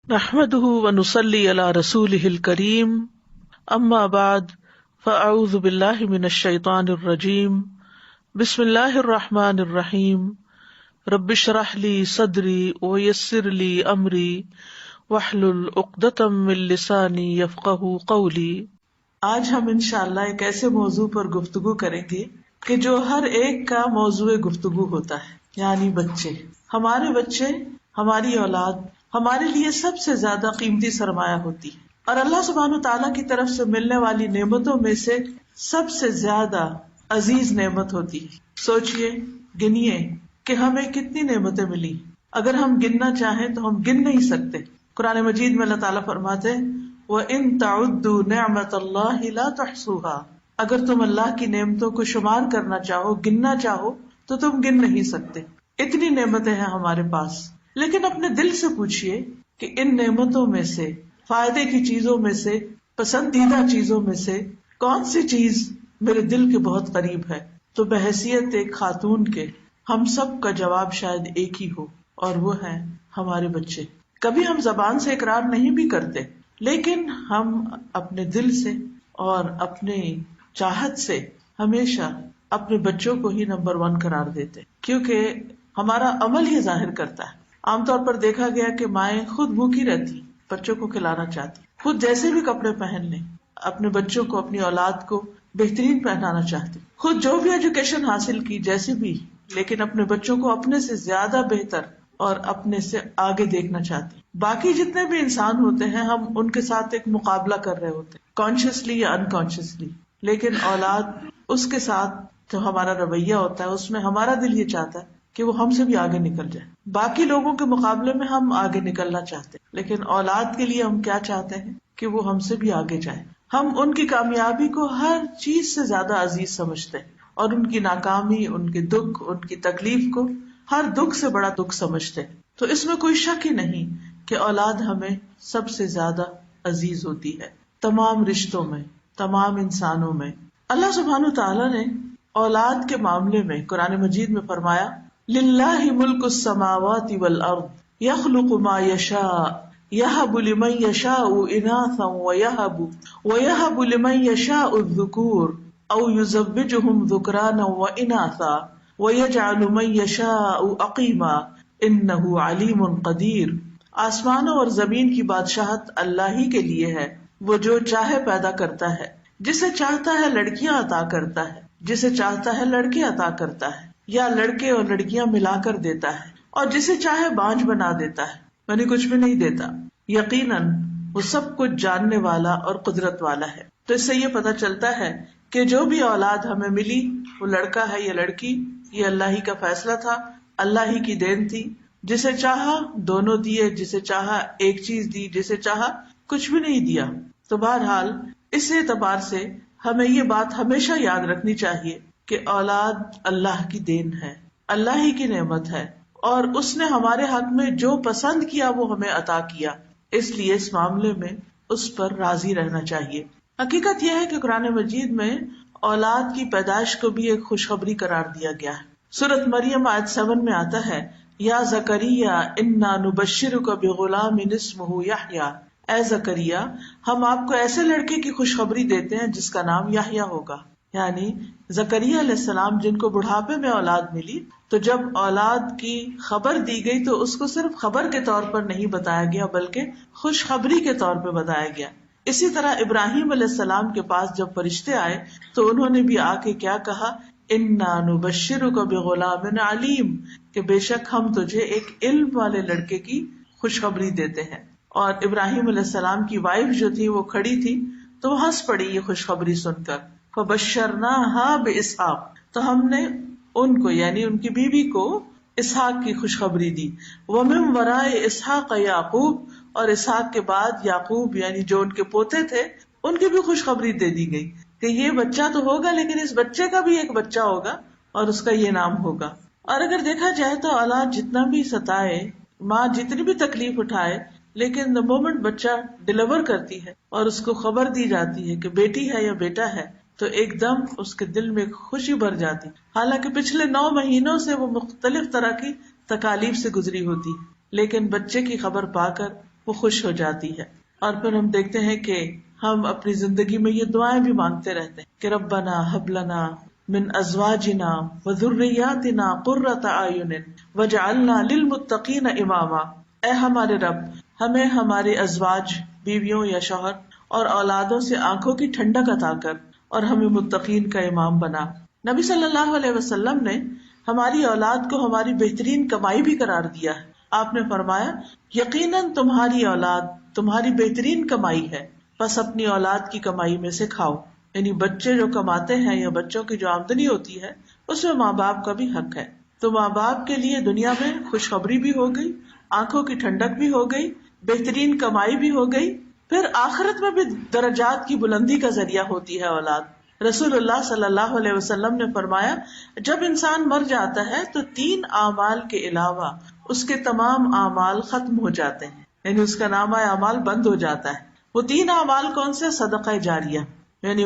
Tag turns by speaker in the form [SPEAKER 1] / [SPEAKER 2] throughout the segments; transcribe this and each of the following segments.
[SPEAKER 1] نحمده ونصلي على رسوله الكريم اما بعد فاعوذ بالله من الشيطان الرجيم بسم الله الرحمن الرحيم رب اشرح لي صدري ويسر لي امري واحلل عقدة من لساني يفقهوا قولي۔ آج ہم انشاءاللہ ایک ایسے موضوع پر گفتگو کریں گے کہ جو ہر ایک کا موضوع گفتگو ہوتا ہے، یعنی بچے۔ ہمارے بچے، ہماری اولاد ہمارے لیے سب سے زیادہ قیمتی سرمایہ ہوتی ہے، اور اللہ سبحانہ تعالیٰ کی طرف سے ملنے والی نعمتوں میں سے سب سے زیادہ عزیز نعمت ہوتی ہے۔ سوچئے، گنیے کہ ہمیں کتنی نعمتیں ملی۔ اگر ہم گننا چاہیں تو ہم گن نہیں سکتے۔ قرآن مجید میں اللہ تعالیٰ فرماتے ہیں وَإِن تَعُدُّوا نِعْمَةَ اللَّهِ لَا تُحْصُوهَا، اگر تم اللہ کی نعمتوں کو شمار کرنا چاہو، گننا چاہو تو تم گن نہیں سکتے۔ اتنی نعمتیں ہیں ہمارے پاس، لیکن اپنے دل سے پوچھئے کہ ان نعمتوں میں سے، فائدے کی چیزوں میں سے، پسندیدہ چیزوں میں سے کون سی چیز میرے دل کے بہت قریب ہے؟ تو بحیثیت ایک خاتون کے ہم سب کا جواب شاید ایک ہی ہو، اور وہ ہے ہمارے بچے۔ کبھی ہم زبان سے اقرار نہیں بھی کرتے، لیکن ہم اپنے دل سے اور اپنے چاہت سے ہمیشہ اپنے بچوں کو ہی نمبر 1 قرار دیتے، کیونکہ ہمارا عمل یہ ظاہر کرتا ہے۔ عام طور پر دیکھا گیا کہ مائیں خود بھوکی رہتی، بچوں کو کھلانا چاہتی، خود جیسے بھی کپڑے پہن لیں، اپنے بچوں کو، اپنی اولاد کو بہترین پہنانا چاہتی، خود جو بھی ایجوکیشن حاصل کی جیسی بھی، لیکن اپنے بچوں کو اپنے سے زیادہ بہتر اور اپنے سے آگے دیکھنا چاہتی۔ باقی جتنے بھی انسان ہوتے ہیں ہم ان کے ساتھ ایک مقابلہ کر رہے ہوتے ہیں، کانشیسلی یا انکانشیسلی، لیکن اولاد، اس کے ساتھ جو ہمارا رویہ ہوتا ہے اس میں ہمارا دل یہ چاہتا ہے کہ وہ ہم سے بھی آگے نکل جائے۔ باقی لوگوں کے مقابلے میں ہم آگے نکلنا چاہتے ہیں، لیکن اولاد کے لیے ہم کیا چاہتے ہیں کہ وہ ہم سے بھی آگے جائے۔ ہم ان کی کامیابی کو ہر چیز سے زیادہ عزیز سمجھتے ہیں، اور ان کی ناکامی، ان کے دکھ، ان کی تکلیف کو ہر دکھ سے بڑا دکھ سمجھتے ہیں۔ تو اس میں کوئی شک ہی نہیں کہ اولاد ہمیں سب سے زیادہ عزیز ہوتی ہے، تمام رشتوں میں، تمام انسانوں میں۔ اللہ سبحانہ تعالیٰ نے اولاد کے معاملے میں قرآن مجید میں فرمایا للہ ملک السماوات والارض یخلق ما یشاء یہب لمن یشاء اناثا ویہب لمن یشاء الذکور او یزوجہم ذکرانا واناثا ویجعل من یشاء عقیما انہ علیم قدیر۔ آسمانوں اور زمین کی بادشاہت اللہ ہی کے لیے ہے، وہ جو چاہے پیدا کرتا ہے، جسے چاہتا ہے لڑکیاں عطا کرتا ہے، جسے چاہتا ہے لڑکے عطا کرتا ہے، یا لڑکے اور لڑکیاں ملا کر دیتا ہے، اور جسے چاہے بانجھ بنا دیتا ہے، یعنی کچھ بھی نہیں دیتا۔ یقیناً وہ سب کچھ جاننے والا اور قدرت والا ہے۔ تو اس سے یہ پتہ چلتا ہے کہ جو بھی اولاد ہمیں ملی، وہ لڑکا ہے یا لڑکی، یہ اللہ ہی کا فیصلہ تھا، اللہ ہی کی دین تھی۔ جسے چاہا دونوں دیے، جسے چاہا ایک چیز دی، جسے چاہا کچھ بھی نہیں دیا۔ تو بہرحال اس اعتبار سے ہمیں یہ بات ہمیشہ یاد رکھنی چاہیے کہ اولاد اللہ کی دین ہے، اللہ ہی کی نعمت ہے، اور اس نے ہمارے حق میں جو پسند کیا وہ ہمیں عطا کیا، اس لیے اس معاملے میں اس پر راضی رہنا چاہیے۔ حقیقت یہ ہے کہ قرآن مجید میں اولاد کی پیدائش کو بھی ایک خوشخبری قرار دیا گیا ہے۔ سورۃ مریم آیت 7 میں آتا ہے یا زکریا انا نبشرک بغلام اسمہ یحییٰ، اے زکریا ہم آپ کو ایسے لڑکے کی خوشخبری دیتے ہیں جس کا نام یحییٰ ہوگا۔ یعنی زکریا علیہ السلام جن کو بڑھاپے میں اولاد ملی، تو جب اولاد کی خبر دی گئی تو اس کو صرف خبر کے طور پر نہیں بتایا گیا بلکہ خوشخبری کے طور پہ بتایا گیا۔ اسی طرح ابراہیم علیہ السلام کے پاس جب فرشتے آئے تو انہوں نے بھی آ کے کیا کہا، انا نبشرک بغلام علیم، کہ بے شک ہم تجھے ایک علم والے لڑکے کی خوشخبری دیتے ہیں۔ اور ابراہیم علیہ السلام کی وائف جو تھی وہ کھڑی تھی تو وہ ہنس پڑی یہ خوشخبری سن کر، فبشرناها باسحاق، تو ہم نے ان کو یعنی ان کی بیوی کو اسحاق کی خوشخبری دی، ومن وراء اسحاق یعقوب، اور اسحاق کے بعد یعقوب یعنی جو ان کے پوتے تھے ان کی بھی خوشخبری دے دی گئی کہ یہ بچہ تو ہوگا لیکن اس بچے کا بھی ایک بچہ ہوگا اور اس کا یہ نام ہوگا۔ اور اگر دیکھا جائے تو اولاد جتنا بھی ستائے، ماں جتنی بھی تکلیف اٹھائے، لیکن the moment بچہ ڈیلیور کرتی ہے اور اس کو خبر دی جاتی ہے کہ بیٹی ہے یا بیٹا ہے تو ایک دم اس کے دل میں خوشی بھر جاتی، حالانکہ پچھلے 9 مہینوں سے وہ مختلف طرح کی تکالیف سے گزری ہوتی، لیکن بچے کی خبر پا کر وہ خوش ہو جاتی ہے. اور پھر ہم دیکھتے ہیں کہ ہم اپنی زندگی میں یہ دعائیں بھی مانگتے رہتے ہیں کہ ربنا ہب لنا من ازواجنا وذریاتنا قرۃ اعین واجعلنا للمتقین اماما. اے ہمارے رب، ہمیں ہمارے ازواج، بیویوں یا شوہر اور اولادوں سے آنکھوں کی ٹھنڈک عطا کر اور ہمیں متقین کا امام بنا. نبی صلی اللہ علیہ وسلم نے ہماری اولاد کو ہماری بہترین کمائی بھی قرار دیا ہے. آپ نے فرمایا یقیناً تمہاری اولاد تمہاری بہترین کمائی ہے، بس اپنی اولاد کی کمائی میں سے کھاؤ. یعنی بچے جو کماتے ہیں یا بچوں کی جو آمدنی ہوتی ہے اس میں ماں باپ کا بھی حق ہے. تو ماں باپ کے لیے دنیا میں خوشخبری بھی ہو گئی، آنکھوں کی ٹھنڈک بھی ہو گئی، بہترین کمائی بھی ہو گئی، پھر آخرت میں بھی درجات کی بلندی کا ذریعہ ہوتی ہے اولاد. رسول اللہ صلی اللہ علیہ وسلم نے فرمایا جب انسان مر جاتا ہے تو 3 اعمال کے علاوہ اس کے تمام اعمال ختم ہو جاتے ہیں، یعنی اس کا نامہ اعمال بند ہو جاتا ہے. وہ 3 اعمال کون سے؟ صدقہ جاریہ، یعنی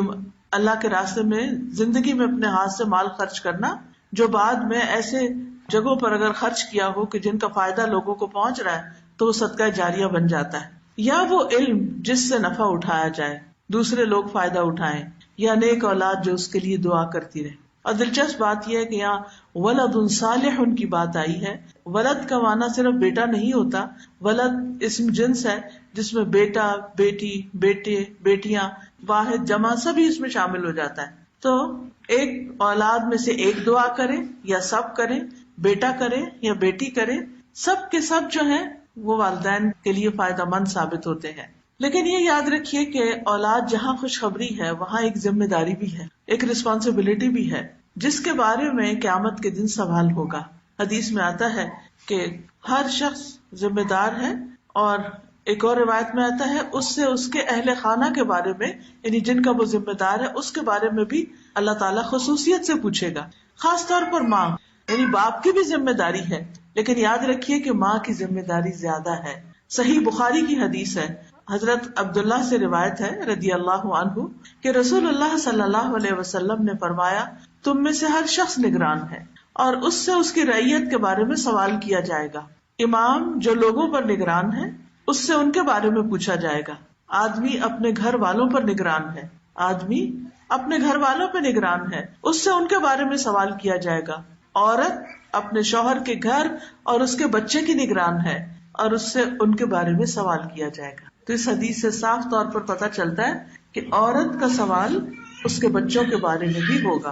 [SPEAKER 1] اللہ کے راستے میں زندگی میں اپنے ہاتھ سے مال خرچ کرنا جو بعد میں ایسے جگہوں پر اگر خرچ کیا ہو کہ جن کا فائدہ لوگوں کو پہنچ رہا ہے تو وہ صدقہ جاریہ بن جاتا ہے. یا وہ علم جس سے نفع اٹھایا جائے، دوسرے لوگ فائدہ اٹھائیں، یا نیک اولاد جو اس کے لیے دعا کرتی رہے. اور دلچسپ بات یہ ہے کہ یہاں ولد صالح کی بات آئی ہے. ولد کا معنی صرف بیٹا نہیں ہوتا، ولد اسم جنس ہے جس میں بیٹا، بیٹی، بیٹے، بیٹیاں، واحد، جمع سبھی اس میں شامل ہو جاتا ہے. تو ایک اولاد میں سے ایک دعا کرے یا سب کریں، بیٹا کرے یا بیٹی کرے، سب کے سب جو ہیں وہ والدین کے لیے فائدہ مند ثابت ہوتے ہیں. لیکن یہ یاد رکھیے کہ اولاد جہاں خوشخبری ہے وہاں ایک ذمہ داری بھی ہے، ایک ریسپانسبلٹی بھی ہے جس کے بارے میں قیامت کے دن سوال ہوگا. حدیث میں آتا ہے کہ ہر شخص ذمہ دار ہے، اور ایک اور روایت میں آتا ہے اس سے اس کے اہل خانہ کے بارے میں، یعنی جن کا وہ ذمہ دار ہے اس کے بارے میں بھی اللہ تعالیٰ خصوصیت سے پوچھے گا. خاص طور پر ماں، یعنی باپ کی بھی ذمہ داری ہے لیکن یاد رکھیے کہ ماں کی ذمہ داری زیادہ ہے. صحیح بخاری کی حدیث ہے، حضرت عبداللہ سے روایت ہے رضی اللہ عنہ کہ رسول اللہ صلی اللہ علیہ وسلم نے فرمایا تم میں سے ہر شخص نگران ہے اور اس سے اس کی رعیت کے بارے میں سوال کیا جائے گا. امام جو لوگوں پر نگران ہے اس سے ان کے بارے میں پوچھا جائے گا. آدمی اپنے گھر والوں پر نگران ہے، آدمی اپنے گھر والوں پہ نگران ہے، اس سے ان کے بارے میں سوال کیا جائے گا. عورت اپنے شوہر کے گھر اور اس کے بچے کی نگران ہے اور اس سے ان کے بارے میں سوال کیا جائے گا. تو اس حدیث سے صاف طور پر پتہ چلتا ہے کہ عورت کا سوال اس کے بچوں کے بارے میں بھی ہوگا،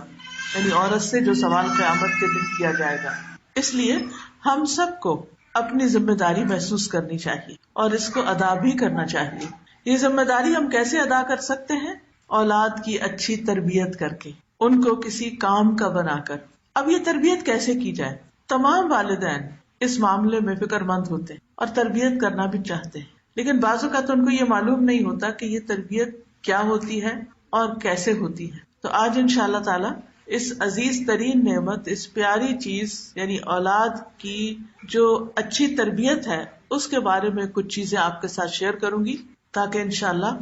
[SPEAKER 1] یعنی عورت سے جو سوال قیامت کے دن کیا جائے گا. اس لیے ہم سب کو اپنی ذمہ داری محسوس کرنی چاہیے اور اس کو ادا بھی کرنا چاہیے. یہ ذمہ داری ہم کیسے ادا کر سکتے ہیں؟ اولاد کی اچھی تربیت کر کے، ان کو کسی کام کا بنا کر. اب یہ تربیت کیسے کی جائے؟ تمام والدین اس معاملے میں فکر مند ہوتے ہیں اور تربیت کرنا بھی چاہتے ہیں، لیکن بعض اوقات ان کو یہ معلوم نہیں ہوتا کہ یہ تربیت کیا ہوتی ہے اور کیسے ہوتی ہے. تو آج انشاءاللہ تعالی اس عزیز ترین نعمت، اس پیاری چیز یعنی اولاد کی جو اچھی تربیت ہے اس کے بارے میں کچھ چیزیں آپ کے ساتھ شیئر کروں گی تاکہ انشاءاللہ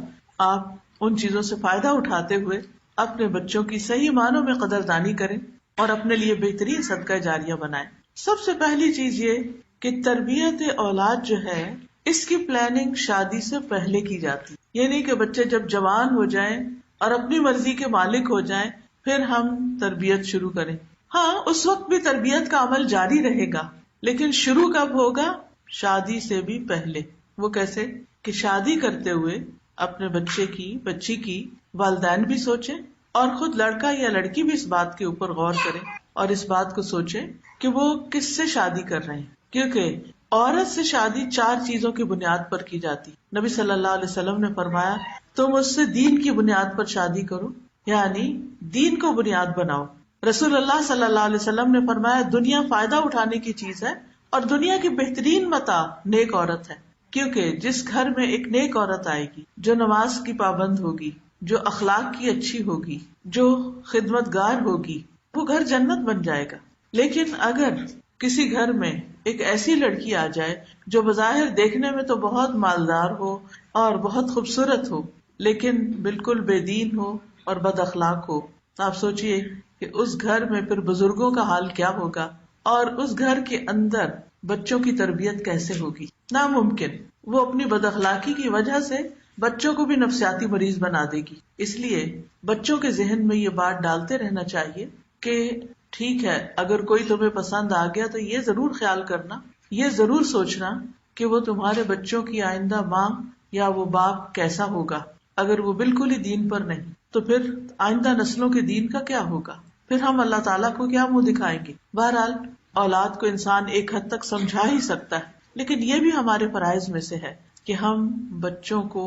[SPEAKER 1] آپ ان چیزوں سے فائدہ اٹھاتے ہوئے اپنے بچوں کی صحیح معنوں میں قدردانی کریں اور اپنے لیے بہترین صدقہ جاریہ بنائیں. سب سے پہلی چیز یہ کہ تربیت اولاد جو ہے اس کی پلاننگ شادی سے پہلے کی جاتی. یہ نہیں کہ بچے جب جوان ہو جائیں اور اپنی مرضی کے مالک ہو جائیں پھر ہم تربیت شروع کریں. ہاں اس وقت بھی تربیت کا عمل جاری رہے گا لیکن شروع کب ہوگا؟ شادی سے بھی پہلے. وہ کیسے؟ کہ شادی کرتے ہوئے اپنے بچے کی، بچی کی والدین بھی سوچیں اور خود لڑکا یا لڑکی بھی اس بات کے اوپر غور کریں اور اس بات کو سوچیں کہ وہ کس سے شادی کر رہے ہیں. کیونکہ عورت سے شادی 4 چیزوں کی بنیاد پر کی جاتی. نبی صلی اللہ علیہ وسلم نے فرمایا تم اس سے دین کی بنیاد پر شادی کرو، یعنی دین کو بنیاد بناؤ. رسول اللہ صلی اللہ علیہ وسلم نے فرمایا دنیا فائدہ اٹھانے کی چیز ہے اور دنیا کی بہترین متاع نیک عورت ہے. کیونکہ جس گھر میں ایک نیک عورت آئے گی جو نماز کی پابند ہوگی، جو اخلاق کی اچھی ہوگی، جو خدمت گار ہوگی، وہ گھر جنت بن جائے گا. لیکن اگر کسی گھر میں ایک ایسی لڑکی آ جائے جو بظاہر دیکھنے میں تو بہت مالدار ہو اور بہت خوبصورت ہو لیکن بالکل بے دین ہو اور بد اخلاق ہو، تو آپ سوچئے کہ اس گھر میں پھر بزرگوں کا حال کیا ہوگا اور اس گھر کے اندر بچوں کی تربیت کیسے ہوگی؟ ناممکن. وہ اپنی بد اخلاقی کی وجہ سے بچوں کو بھی نفسیاتی مریض بنا دے گی. اس لیے بچوں کے ذہن میں یہ بات ڈالتے رہنا چاہیے کہ ٹھیک ہے، اگر کوئی تمہیں پسند آ گیا تو یہ ضرور خیال کرنا، یہ ضرور سوچنا کہ وہ تمہارے بچوں کی آئندہ ماں یا وہ باپ کیسا ہوگا. اگر وہ بالکل ہی دین پر نہیں تو پھر آئندہ نسلوں کے دین کا کیا ہوگا، پھر ہم اللہ تعالیٰ کو کیا منہ دکھائیں گے. بہرحال اولاد کو انسان ایک حد تک سمجھا ہی سکتا ہے، لیکن یہ بھی ہمارے فرائض میں سے ہے کہ ہم بچوں کو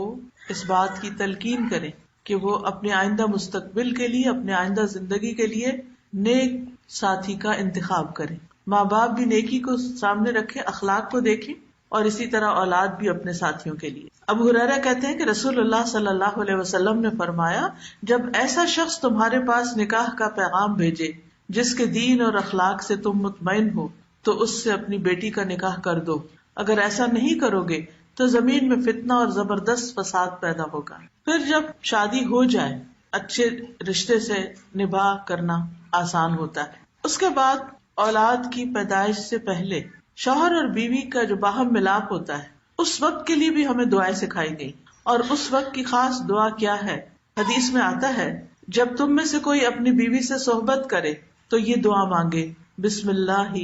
[SPEAKER 1] اس بات کی تلقین کریں کہ وہ اپنے آئندہ مستقبل کے لیے، اپنے آئندہ زندگی کے لیے نیک ساتھی کا انتخاب کریں. ماں باپ بھی نیکی کو سامنے رکھے، اخلاق کو دیکھیں، اور اسی طرح اولاد بھی اپنے ساتھیوں کے لیے. ابو ہریرہ کہتے ہیں کہ رسول اللہ صلی اللہ علیہ وسلم نے فرمایا، جب ایسا شخص تمہارے پاس نکاح کا پیغام بھیجے جس کے دین اور اخلاق سے تم مطمئن ہو تو اس سے اپنی بیٹی کا نکاح کر دو. اگر ایسا نہیں کرو گے تو زمین میں فتنہ اور زبردست فساد پیدا ہوگا. پھر جب شادی ہو جائے اچھے رشتے سے نباہ کرنا آسان ہوتا ہے. اس کے بعد اولاد کی پیدائش سے پہلے شوہر اور بیوی کا جو باہم ملاپ ہوتا ہے اس وقت کے لیے بھی ہمیں دعائیں سکھائی گئی. اور اس وقت کی خاص دعا کیا ہے؟ حدیث میں آتا ہے، جب تم میں سے کوئی اپنی بیوی سے صحبت کرے تو یہ دعا مانگے، بسم اللہ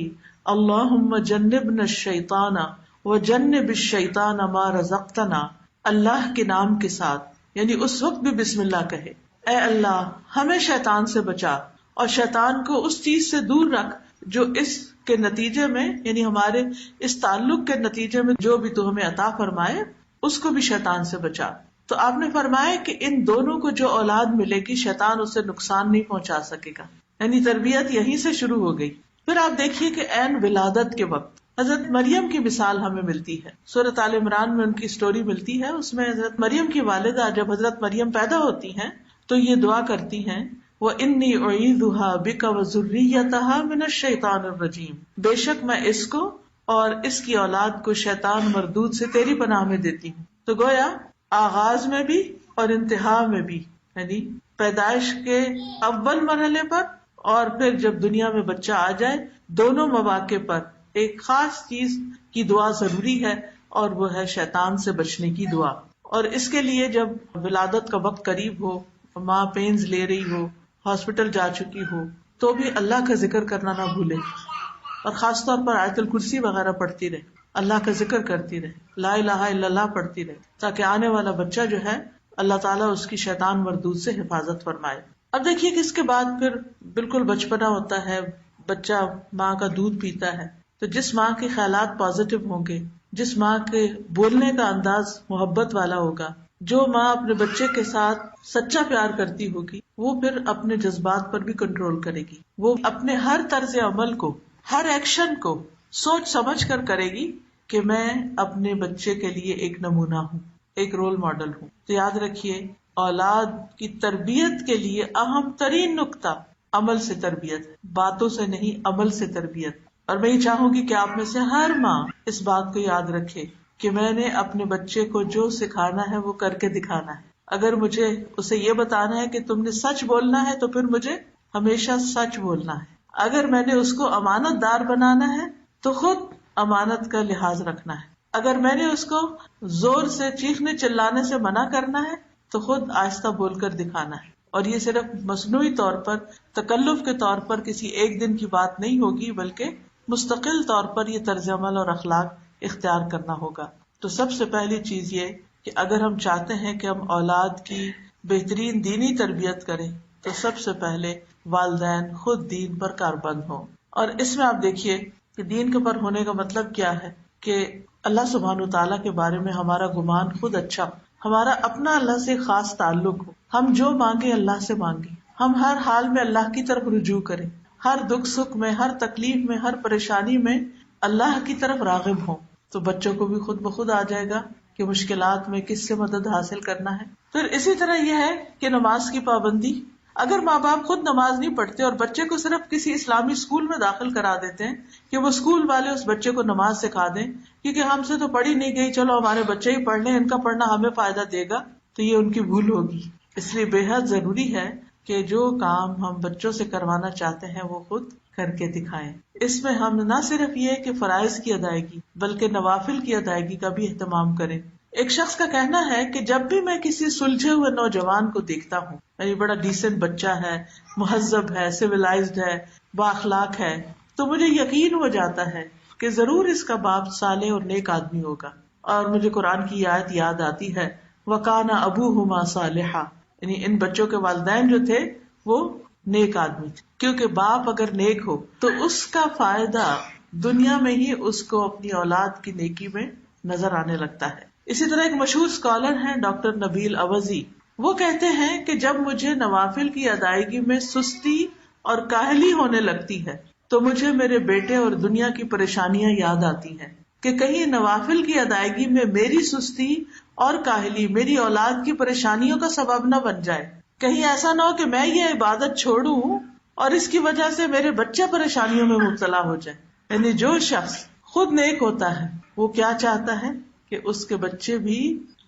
[SPEAKER 1] اللہم جنبنا الشیطان وجنب الشیطان ما رزقتنا. اللہ کے نام کے ساتھ، یعنی اس وقت بھی بسم اللہ کہے، اے اللہ ہمیں شیطان سے بچا اور شیطان کو اس چیز سے دور رکھ جو اس کے نتیجے میں، یعنی ہمارے اس تعلق کے نتیجے میں جو بھی تو ہمیں عطا فرمائے اس کو بھی شیطان سے بچا. تو آپ نے فرمایا کہ ان دونوں کو جو اولاد ملے گی شیطان اسے نقصان نہیں پہنچا سکے گا، یعنی تربیت یہیں سے شروع ہو گئی. پھر آپ دیکھیے کہ عین ولادت کے وقت حضرت مریم کی مثال ہمیں ملتی ہے. سورۃ آل عمران میں ان کی سٹوری ملتی ہے. اس میں حضرت مریم کی والدہ جب حضرت مریم پیدا ہوتی ہیں تو یہ دعا کرتی ہیں، وَإِنِّي أُعِيذُهَا بِكَ وَذُرِّيَّتَهَا مِنَ الشَّيْطَانِ الرَّجِيمِ. بے شک میں اس کو اور اس کی اولاد کو شیطان مردود سے تیری پناہ میں دیتی ہوں. تو گویا آغاز میں بھی اور انتہا میں بھی، یعنی پیدائش کے اول مرحلے پر اور پھر جب دنیا میں بچہ آ جائے، دونوں مواقع پر ایک خاص چیز کی دعا ضروری ہے، اور وہ ہے شیطان سے بچنے کی دعا. اور اس کے لیے جب ولادت کا وقت قریب ہو، ماں پینز لے رہی ہو، ہاسپٹل جا چکی ہو، تو بھی اللہ کا ذکر کرنا نہ بھولے، اور خاص طور پر آیت الکرسی وغیرہ پڑھتی رہے، اللہ کا ذکر کرتی رہے، لا الہ الا اللہ پڑھتی رہے، تاکہ آنے والا بچہ جو ہے اللہ تعالیٰ اس کی شیطان مردود سے حفاظت فرمائے. اب دیکھیے کہ اس کے بعد پھر بالکل بچپنا ہوتا ہے، بچہ ماں کا دودھ پیتا ہے. تو جس ماں کے خیالات پازیٹیو ہوں گے، جس ماں کے بولنے کا انداز محبت والا ہوگا، جو ماں اپنے بچے کے ساتھ سچا پیار کرتی ہوگی، وہ پھر اپنے جذبات پر بھی کنٹرول کرے گی. وہ اپنے ہر طرز عمل کو، ہر ایکشن کو سوچ سمجھ کر کرے گی کہ میں اپنے بچے کے لیے ایک نمونہ ہوں، ایک رول ماڈل ہوں. تو یاد رکھیے، اولاد کی تربیت کے لیے اہم ترین نقطہ عمل سے تربیت ہے، باتوں سے نہیں، عمل سے تربیت. اور میں یہ چاہوں گی کہ آپ میں سے ہر ماں اس بات کو یاد رکھے کہ میں نے اپنے بچے کو جو سکھانا ہے وہ کر کے دکھانا ہے. اگر مجھے اسے یہ بتانا ہے کہ تم نے سچ بولنا ہے تو پھر مجھے ہمیشہ سچ بولنا ہے. اگر میں نے اس کو امانت دار بنانا ہے تو خود امانت کا لحاظ رکھنا ہے. اگر میں نے اس کو زور سے چیخنے چلانے سے منع کرنا ہے تو خود آہستہ بول کر دکھانا ہے. اور یہ صرف مصنوعی طور پر، تکلف کے طور پر کسی ایک دن کی بات نہیں ہوگی، بلکہ مستقل طور پر یہ طرز عمل اور اخلاق اختیار کرنا ہوگا. تو سب سے پہلی چیز یہ کہ اگر ہم چاہتے ہیں کہ ہم اولاد کی بہترین دینی تربیت کریں تو سب سے پہلے والدین خود دین پر کاربند ہوں. اور اس میں آپ دیکھیے کہ دین کے پر ہونے کا مطلب کیا ہے کہ اللہ سبحانہ وتعالیٰ کے بارے میں ہمارا گمان خود اچھا ہو، ہمارا اپنا اللہ سے خاص تعلق ہو، ہم جو مانگے اللہ سے مانگے، ہم ہر حال میں اللہ کی طرف رجوع کریں، ہر دکھ سکھ میں، ہر تکلیف میں، ہر پریشانی میں اللہ کی طرف راغب ہوں. تو بچوں کو بھی خود بخود آ جائے گا کہ مشکلات میں کس سے مدد حاصل کرنا ہے. پھر اسی طرح یہ ہے کہ نماز کی پابندی. اگر ماں باپ خود نماز نہیں پڑھتے اور بچے کو صرف کسی اسلامی اسکول میں داخل کرا دیتے ہیں کہ وہ اسکول والے اس بچے کو نماز سکھا دیں کیونکہ ہم سے تو پڑھی نہیں گئی، چلو ہمارے بچے ہی پڑھ لیں، ان کا پڑھنا ہمیں فائدہ دے گا، تو یہ ان کی بھول ہوگی. اس لیے بے حد ضروری ہے کہ جو کام ہم بچوں سے کروانا چاہتے ہیں وہ خود کر کے دکھائیں. اس میں ہم نہ صرف یہ کہ فرائض کی ادائیگی بلکہ نوافل کی ادائیگی کا بھی اہتمام کریں. ایک شخص کا کہنا ہے کہ جب بھی میں کسی سلجھے ہوئے نوجوان کو دیکھتا ہوں، یعنی بڑا ڈیسنٹ بچہ ہے، مہذب ہے، سویلائزڈ ہے، بااخلاق ہے، تو مجھے یقین ہو جاتا ہے کہ ضرور اس کا باپ صالح اور نیک آدمی ہوگا. اور مجھے قرآن کی آیت یاد آتی ہے، وَكَانَ أَبُوهُمَا صَالِحًا، یعنی ان بچوں کے والدین جو تھے وہ نیک آدمی تھے. کیونکہ باپ اگر نیک ہو تو اس کا فائدہ دنیا میں ہی اس کو اپنی اولاد کی نیکی میں نظر آنے لگتا ہے. اسی طرح ایک مشہور اسکالر ہیں ڈاکٹر نبیل اوزی، وہ کہتے ہیں کہ جب مجھے نوافل کی ادائیگی میں سستی اور کاہلی ہونے لگتی ہے تو مجھے میرے بیٹے اور دنیا کی پریشانیاں یاد آتی ہیں کہ کہیں نوافل کی ادائیگی میں میری سستی اور کاہلی میری اولاد کی پریشانیوں کا سبب نہ بن جائے. کہیں ایسا نہ ہو کہ میں یہ عبادت چھوڑوں اور اس کی وجہ سے میرے بچے پریشانیوں میں مبتلا ہو جائیں. یعنی جو شخص خود نیک ہوتا ہے وہ کیا چاہتا ہے کہ اس کے بچے بھی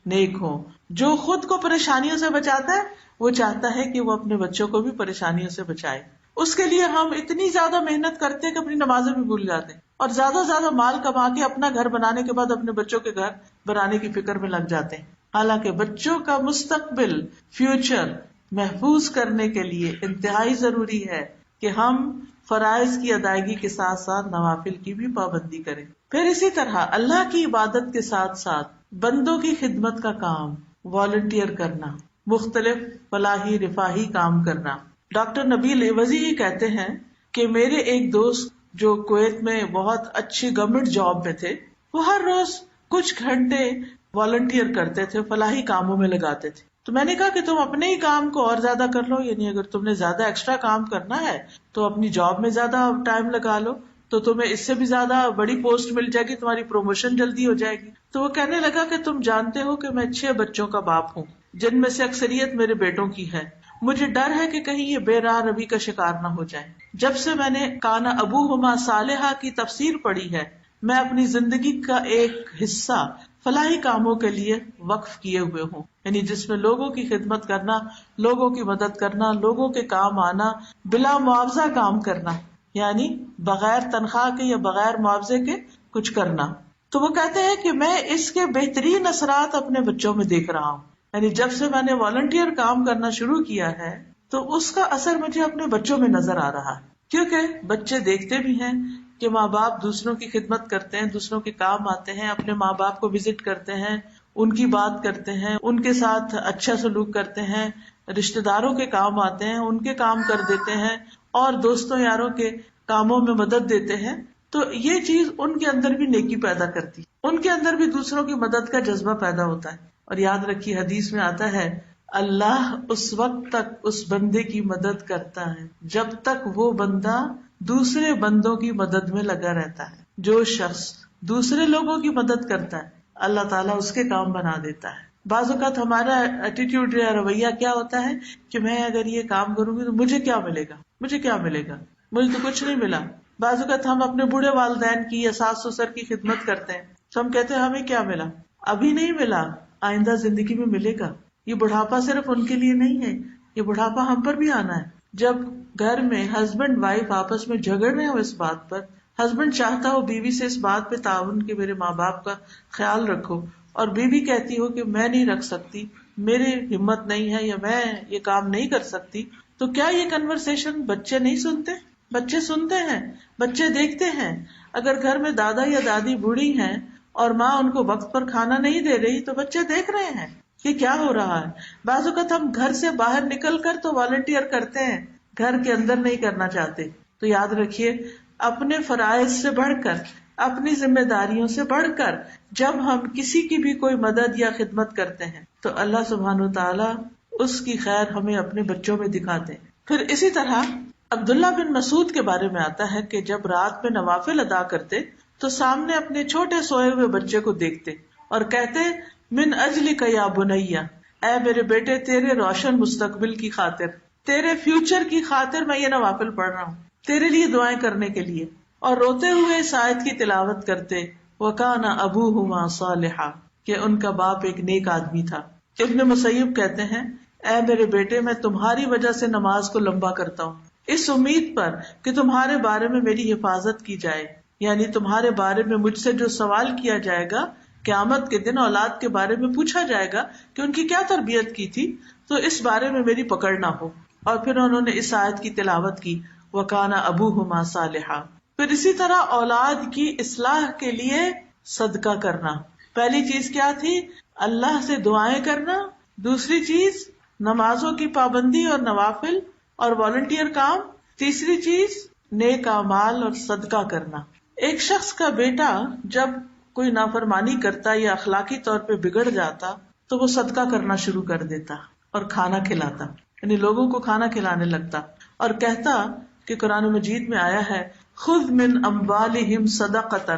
[SPEAKER 1] نیک ہوں. جو خود کو پریشانیوں سے بچاتا ہے وہ چاہتا ہے کہ وہ اپنے بچوں کو بھی پریشانیوں سے بچائے. اس کے لیے ہم اتنی زیادہ محنت کرتے ہیں کہ اپنی نمازیں بھی بھول جاتے ہیں اور زیادہ زیادہ مال کما کے اپنا گھر بنانے کے بعد اپنے بچوں کے گھر بنانے کی فکر میں لگ جاتے ہیں. حالانکہ بچوں کا مستقبل، فیوچر محفوظ کرنے کے لیے انتہائی ضروری ہے کہ ہم فرائض کی ادائیگی کے ساتھ ساتھ نوافل کی بھی پابندی کریں. پھر اسی طرح اللہ کی عبادت کے ساتھ ساتھ بندوں کی خدمت کا کام، والنٹیئر کرنا، مختلف فلاحی رفاہی کام کرنا. ڈاکٹر نبیل اوزی یہ کہتے ہیں کہ میرے ایک دوست جو کویت میں بہت اچھی گورنمنٹ جاب میں تھے، وہ ہر روز کچھ گھنٹے والنٹیئر کرتے تھے، فلاحی کاموں میں لگاتے تھے. تو میں نے کہا کہ تم اپنے ہی کام کو اور زیادہ کر لو، یعنی اگر تم نے زیادہ ایکسٹرا کام کرنا ہے تو اپنی جاب میں زیادہ ٹائم لگا لو، تو تمہیں اس سے بھی زیادہ بڑی پوسٹ مل جائے گی، تمہاری پروموشن جلدی ہو جائے گی. تو وہ کہنے لگا کہ تم جانتے ہو کہ میں 6 بچوں کا باپ ہوں جن میں سے اکثریت میرے بیٹوں کی ہے. مجھے ڈر ہے کہ کہیں یہ بے راہ روی کا شکار نہ ہو جائیں. جب سے میں نے کانا ابوہما صالحا کی تفسیر پڑھی ہے، میں اپنی زندگی کا ایک حصہ فلاحی کاموں کے لیے وقف کیے ہوئے ہوں، یعنی جس میں لوگوں کی خدمت کرنا، لوگوں کی مدد کرنا، لوگوں کے کام آنا، بلا معاوضہ کام کرنا، یعنی بغیر تنخواہ کے یا بغیر معاوضے کے کچھ کرنا. تو وہ کہتے ہیں کہ میں اس کے بہترین اثرات اپنے بچوں میں دیکھ رہا ہوں. یعنی جب سے میں نے والنٹیئر کام کرنا شروع کیا ہے تو اس کا اثر مجھے اپنے بچوں میں نظر آ رہا ہے، کیونکہ بچے دیکھتے بھی ہیں کہ ماں باپ دوسروں کی خدمت کرتے ہیں، دوسروں کے کام آتے ہیں، اپنے ماں باپ کو وزٹ کرتے ہیں، ان کی بات کرتے ہیں، ان کے ساتھ اچھا سلوک کرتے ہیں، رشتہ داروں کے کام آتے ہیں، ان کے کام کر دیتے ہیں، اور دوستوں یاروں کے کاموں میں مدد دیتے ہیں. تو یہ چیز ان کے اندر بھی نیکی پیدا کرتی، ان کے اندر بھی دوسروں کی مدد کا جذبہ پیدا ہوتا ہے. اور یاد رکھیے حدیث میں آتا ہے اللہ اس وقت تک اس بندے کی مدد کرتا ہے جب تک وہ بندہ دوسرے بندوں کی مدد میں لگا رہتا ہے. جو شخص دوسرے لوگوں کی مدد کرتا ہے اللہ تعالیٰ اس کے کام بنا دیتا ہے. بعض اوقات ہمارا ایٹیٹیوڈ یا رویہ کیا ہوتا ہے کہ میں اگر یہ کام کروں گی تو مجھے کیا ملے گا، مجھے کیا ملے گا، مجھے تو کچھ نہیں ملا. بعض اوقات ہم اپنے بوڑھے والدین کی یا ساس سسر کی خدمت کرتے ہیں تو ہم کہتے ہیں ہمیں کیا ملا، ابھی نہیں ملا، آئندہ زندگی میں ملے گا. یہ بڑھاپا صرف ان کے لیے نہیں ہے، یہ بڑھاپا ہم پر بھی آنا ہے. جب گھر میں ہسبینڈ وائف آپس میں جھگڑ رہے ہو اس بات پر، ہسبینڈ چاہتا ہو بیوی سے اس بات پہ تعاون کہ میرے ماں باپ کا خیال رکھو، اور بیوی کہتی ہو کہ میں نہیں رکھ سکتی، میری ہمت نہیں ہے، یا میں یہ کام نہیں کر سکتی، تو کیا یہ کنورسیشن بچے نہیں سنتے؟ بچے سنتے ہیں، بچے دیکھتے ہیں. اگر گھر میں دادا یا دادی بوڑھی ہیں اور ماں ان کو وقت پر کھانا نہیں دے رہی تو بچے دیکھ رہے ہیں کہ کیا ہو رہا ہے. بعض اوقات ہم گھر سے باہر نکل کر تو والنٹیئر کرتے ہیں، گھر کے اندر نہیں کرنا چاہتے. تو یاد رکھیے اپنے فرائض سے بڑھ کر، اپنی ذمہ داریوں سے بڑھ کر جب ہم کسی کی بھی کوئی مدد یا خدمت کرتے ہیں تو اللہ سبحانہ وتعالیٰ اس کی خیر ہمیں اپنے بچوں میں دکھاتے ہیں. پھر اسی طرح عبداللہ بن مسعود کے بارے میں آتا ہے کہ جب رات میں نوافل ادا کرتے تو سامنے اپنے چھوٹے سوئے ہوئے بچے کو دیکھتے اور کہتے من اجلک یا بنیا، اے میرے بیٹے تیرے روشن مستقبل کی خاطر، تیرے فیوچر کی خاطر میں یہ نوافل پڑھ رہا ہوں، تیرے لیے دعائیں کرنے کے لیے. اور روتے ہوئے اس آیت کی تلاوت کرتے وَكَانَ أَبُوهُمَا صَالِحًا، کہ ان کا باپ ایک نیک آدمی تھا. ابن مسیب کہتے ہیں اے میرے بیٹے میں تمہاری وجہ سے نماز کو لمبا کرتا ہوں، اس امید پر کہ تمہارے بارے میں میری حفاظت کی جائے، یعنی تمہارے بارے میں مجھ سے جو سوال کیا جائے گا قیامت کے دن، اولاد کے بارے میں پوچھا جائے گا کہ ان کی کیا تربیت کی تھی، تو اس بارے میں میری پکڑ نہ ہو۔ اور پھر انہوں نے اس آیت کی تلاوت کی، وَكَانَ أَبُوهُمَا صَالِحًا۔ پھر اسی طرح اولاد کی اصلاح کے لیے صدقہ کرنا۔ پہلی چیز کیا تھی؟ اللہ سے دعائیں کرنا۔ دوسری چیز نمازوں کی پابندی اور نوافل اور والنٹیئر کام۔ تیسری چیز نیک اعمال اور صدقہ کرنا۔ ایک شخص کا بیٹا جب کوئی نافرمانی کرتا یا اخلاقی طور پہ بگڑ جاتا تو وہ صدقہ کرنا شروع کر دیتا اور کھانا کھلاتا، یعنی لوگوں کو کھانا کھلانے لگتا اور کہتا کہ قرآن مجید میں آیا ہے خذ من اموالہم صدقۃ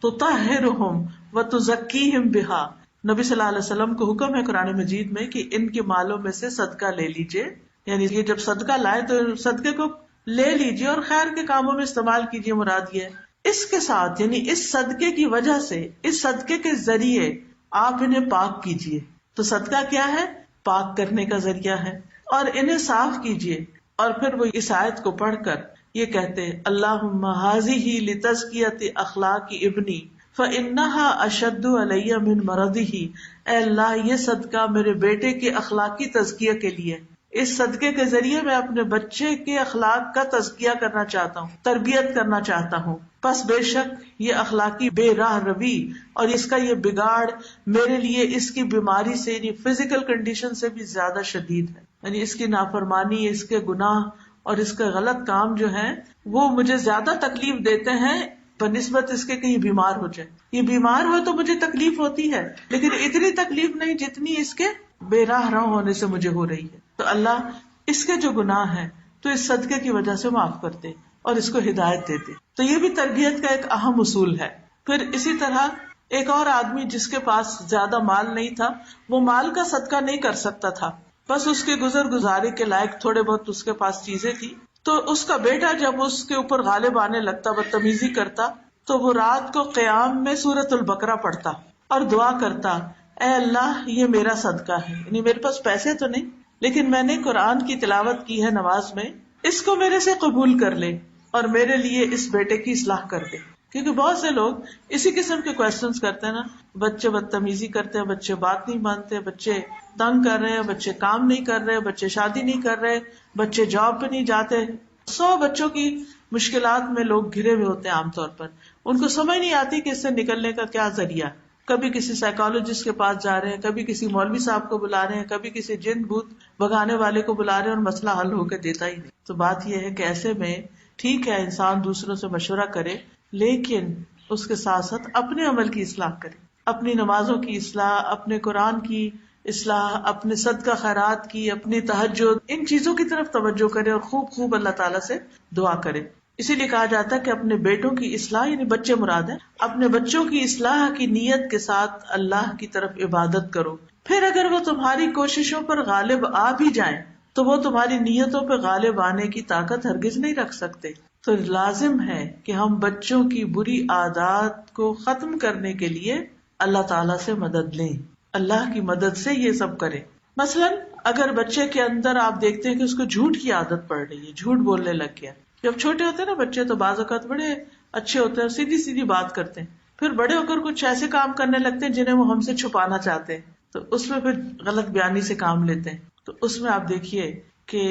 [SPEAKER 1] تطہرہم وتزکیہم بہا۔ نبی صلی اللہ علیہ وسلم کو حکم ہے قرآن مجید میں کہ ان کے مالوں میں سے صدقہ لے لیجئے، یعنی یہ جب صدقہ لائے تو صدقے کو لے لیجئے اور خیر کے کاموں میں استعمال کیجئے، مراد یہ ہے۔ اس کے ساتھ یعنی اس صدقے کی وجہ سے، اس صدقے کے ذریعے آپ انہیں پاک کیجئے۔ تو صدقہ کیا ہے؟ پاک کرنے کا ذریعہ ہے، اور انہیں صاف کیجئے۔ اور پھر وہ اس آیت کو پڑھ کر یہ کہتے اللہم ھذہ لتزکیۃ اخلاق ابنی فإنها اشد علی من مرضہ۔ اے اللہ یہ صدقہ میرے بیٹے کے اخلاقی تزکیہ کے لیے، اس صدقے کے ذریعے میں اپنے بچے کے اخلاق کا تزکیہ کرنا چاہتا ہوں، تربیت کرنا چاہتا ہوں، پس بے شک یہ اخلاقی بے راہ روی اور اس کا یہ بگاڑ میرے لیے اس کی بیماری سے یعنی فزیکل کنڈیشن سے بھی زیادہ شدید ہے، یعنی اس کی نافرمانی، اس کے گناہ اور اس کا غلط کام جو ہے وہ مجھے زیادہ تکلیف دیتے ہیں بنسبت اس کے کہ یہ بیمار ہو جائے۔ یہ بیمار ہو تو مجھے تکلیف ہوتی ہے، لیکن اتنی تکلیف نہیں جتنی اس کے بے راہ رو ہونے سے مجھے ہو رہی ہے۔ تو اللہ اس کے جو گناہ ہیں تو اس صدقے کی وجہ سے معاف کرتے اور اس کو ہدایت دیتے۔ تو یہ بھی تربیت کا ایک اہم اصول ہے۔ پھر اسی طرح ایک اور آدمی جس کے پاس زیادہ مال نہیں تھا، وہ مال کا صدقہ نہیں کر سکتا تھا، بس اس کے گزر گزارے کے لائق تھوڑے بہت اس کے پاس چیزیں تھی۔ تو اس کا بیٹا جب اس کے اوپر غالب آنے لگتا، بدتمیزی کرتا، تو وہ رات کو قیام میں سورۃ البقرہ پڑھتا اور دعا کرتا اے اللہ یہ میرا صدقہ ہے، یعنی میرے پاس پیسے تو نہیں لیکن میں نے قرآن کی تلاوت کی ہے نماز میں، اس کو میرے سے قبول کر لے اور میرے لیے اس بیٹے کی اصلاح کر دے۔ کیونکہ بہت سے لوگ اسی قسم کے کوشچنز کرتے ہیں نا، بچے بدتمیزی کرتے ہیں، بچے بات نہیں مانتے، بچے تنگ کر رہے ہیں، بچے کام نہیں کر رہے، بچے شادی نہیں کر رہے، بچے جاب پہ نہیں جاتے۔ 100 بچوں کی مشکلات میں لوگ گھرے ہوئے ہوتے ہیں عام طور پر، ان کو سمجھ نہیں آتی کہ اس سے نکلنے کا کیا ذریعہ۔ کبھی کسی سائیکالوجسٹ کے پاس جا رہے ہیں، کبھی کسی مولوی صاحب کو بلا رہے ہیں، کبھی کسی جن بھوت بھگانے والے کو بلا رہے ہیں، اور مسئلہ حل ہو کے دیتا ہی نہیں۔ تو بات یہ ہے کہ ایسے میں ٹھیک ہے انسان دوسروں سے مشورہ کرے، لیکن اس کے ساتھ ساتھ اپنے عمل کی اصلاح کرے، اپنی نمازوں کی اصلاح، اپنے قرآن کی اصلاح، اپنے صدقہ خیرات کی، اپنی تہجد، ان چیزوں کی طرف توجہ کرے اور خوب خوب اللہ تعالیٰ سے دعا کرے۔ اسی لیے کہا جاتا ہے کہ اپنے بیٹوں کی اصلاح، یعنی بچے مراد ہیں، اپنے بچوں کی اصلاح کی نیت کے ساتھ اللہ کی طرف عبادت کرو، پھر اگر وہ تمہاری کوششوں پر غالب آ بھی جائیں تو وہ تمہاری نیتوں پہ غالب آنے کی طاقت ہرگز نہیں رکھ سکتے۔ تو لازم ہے کہ ہم بچوں کی بری عادات کو ختم کرنے کے لیے اللہ تعالیٰ سے مدد لیں، اللہ کی مدد سے یہ سب کریں۔ مثلاً اگر بچے کے اندر آپ دیکھتے ہیں کہ اس کو جھوٹ کی عادت پڑ رہی ہے، جھوٹ بولنے لگ گیا، جب چھوٹے ہوتے ہیں نا بچے تو بعض اوقات بڑے اچھے ہوتے ہیں، سیدھی سیدھی بات کرتے ہیں، پھر بڑے ہو کر کچھ ایسے کام کرنے لگتے ہیں جنہیں وہ ہم سے چھپانا چاہتے ہیں، تو اس میں پھر غلط بیانی سے کام لیتے ہیں۔ تو اس میں آپ دیکھیے کہ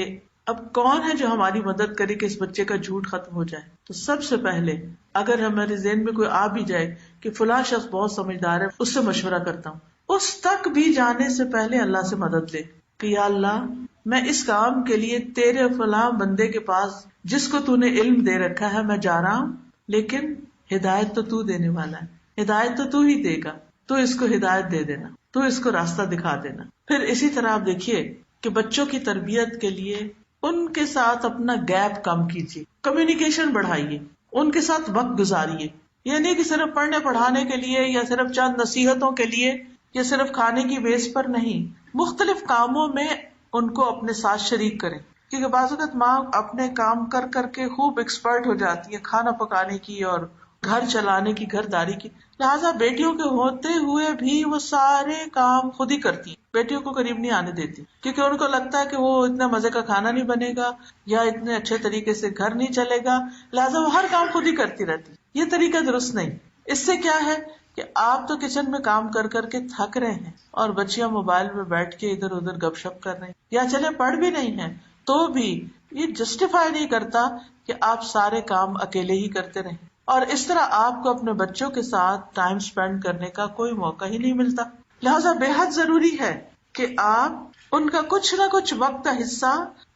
[SPEAKER 1] اب کون ہے جو ہماری مدد کرے کہ اس بچے کا جھوٹ ختم ہو جائے؟ تو سب سے پہلے اگر ہمارے ذہن میں کوئی آ بھی جائے کہ فلاں شخص بہت سمجھدار ہے، اس سے مشورہ کرتا ہوں، اس تک بھی جانے سے پہلے اللہ سے مدد لے کہ یا اللہ میں اس کام کے لیے تیرے فلاں بندے کے پاس جس کو تو نے علم دے رکھا ہے میں جا رہا ہوں، لیکن ہدایت تو تو دینے والا ہے، ہدایت تو تو ہی دے گا، تو اس کو ہدایت دے دینا، تو اس کو راستہ دکھا دینا۔ پھر اسی طرح آپ دیکھیے کہ بچوں کی تربیت کے لیے ان کے ساتھ اپنا گیپ کم کیجیے، کمیونیکیشن بڑھائیے، ان کے ساتھ وقت گزاریے، یہ نہیں کہ صرف پڑھنے پڑھانے کے لیے یا صرف چند نصیحتوں کے لیے یا صرف کھانے کی بیس پر نہیں، مختلف کاموں میں ان کو اپنے ساتھ شریک کریں، کیونکہ بعض اوقات ماں اپنے کام کر کر کے خوب ایکسپرٹ ہو جاتی ہے کھانا پکانے کی اور گھر چلانے کی، گھر داری کی. لہٰذا بیٹیوں کے ہوتے ہوئے بھی وہ سارے کام خود ہی کرتی ہیں. بیٹیوں کو قریب نہیں آنے دیتی، کیونکہ ان کو لگتا ہے کہ وہ اتنا مزے کا کھانا نہیں بنے گا یا اتنے اچھے طریقے سے گھر نہیں چلے گا، لہٰذا وہ ہر کام خود ہی کرتی رہتی. یہ طریقہ درست نہیں. اس سے کیا ہے کہ آپ تو کچن میں کام کر کر کے تھک رہے ہیں اور بچیاں موبائل میں بیٹھ کے ادھر ادھر گپ شپ کر رہے ہیں، یا چلے پڑھ بھی نہیں ہیں تو بھی یہ جسٹیفائی نہیں کرتا کہ آپ سارے کام اکیلے ہی کرتے رہیں. اور اس طرح آپ کو اپنے بچوں کے ساتھ ٹائم سپینڈ کرنے کا کوئی موقع ہی نہیں ملتا. لہٰذا بے حد ضروری ہے کہ آپ ان کا کچھ نہ کچھ وقت کا حصہ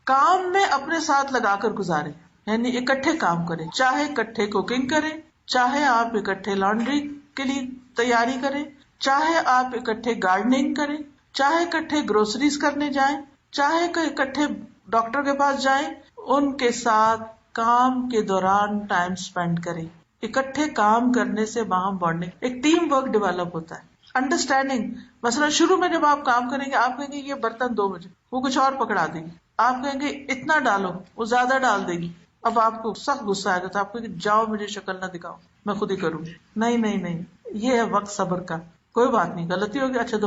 [SPEAKER 1] کام میں اپنے ساتھ لگا کر گزاریں، یعنی اکٹھے کام کریں. چاہے اکٹھے کوکنگ کریں، چاہے آپ اکٹھے لانڈری کے لیے تیاری کریں، چاہے آپ اکٹھے گارڈننگ کریں، چاہے اکٹھے گروسریز کرنے جائیں، چاہے کہ اکٹھے ڈاکٹر کے پاس جائیں. ان کے ساتھ کام کے دوران ٹائم سپینڈ کریں. اکٹھے کام کرنے سے باہم بانڈنگ، ایک ٹیم ورک ڈیولپ ہوتا ہے. انڈرسٹینڈنگ، مثلا شروع میں جب آپ کام کریں گے، آپ کہیں گے یہ برتن دو مجھے، وہ کچھ اور پکڑا دے گی. آپ کہیں گے اتنا ڈالو، وہ زیادہ ڈال دے گی. اب آپ کو سخت غصہ آئے گا تو آپ کہیں گے جاؤ مجھے شکل نہ دکھاؤ، میں خود ہی کروں. نہیں نہیں نہیں، یہ ہے وقت صبر کا. کوئی بات نہیں، غلطی ہوگی، اچھا